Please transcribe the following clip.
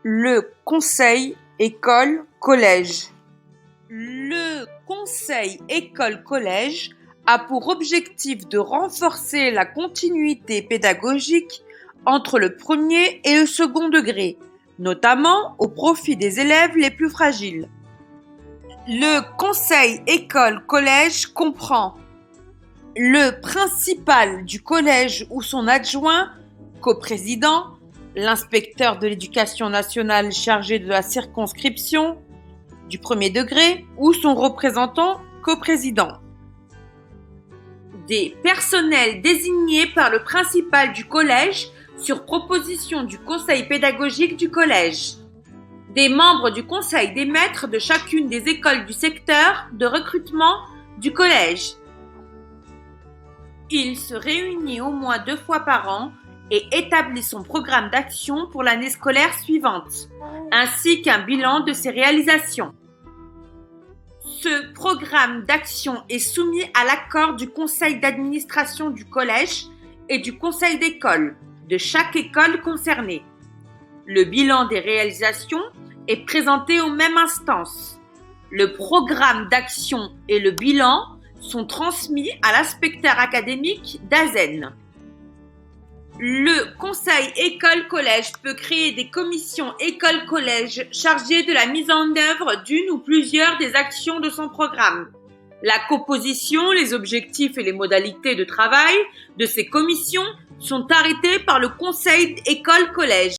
Le conseil école-collège. Le conseil école-collège a pour objectif de renforcer la continuité pédagogique entre le premier et le second degré, notamment au profit des élèves les plus fragiles. Le conseil école-collège comprend le principal du collège ou son adjoint, coprésident, l'inspecteur de l'éducation nationale chargé de la circonscription du premier degré ou son représentant coprésident. Des personnels désignés par le principal du collège sur proposition du conseil pédagogique du collège. Des membres du conseil des maîtres de chacune des écoles du secteur de recrutement du collège. Il se réunit au moins 2 fois par an et établit son programme d'action pour l'année scolaire suivante, ainsi qu'un bilan de ses réalisations. Ce programme d'action est soumis à l'accord du conseil d'administration du collège et du conseil d'école de chaque école concernée. Le bilan des réalisations est présenté aux mêmes instances. Le programme d'action et le bilan sont transmis à l'inspecteur académique d'ASEN. Le conseil école-collège peut créer des commissions école-collège chargées de la mise en œuvre d'une ou plusieurs des actions de son programme. La composition, les objectifs et les modalités de travail de ces commissions sont arrêtés par le conseil école-collège.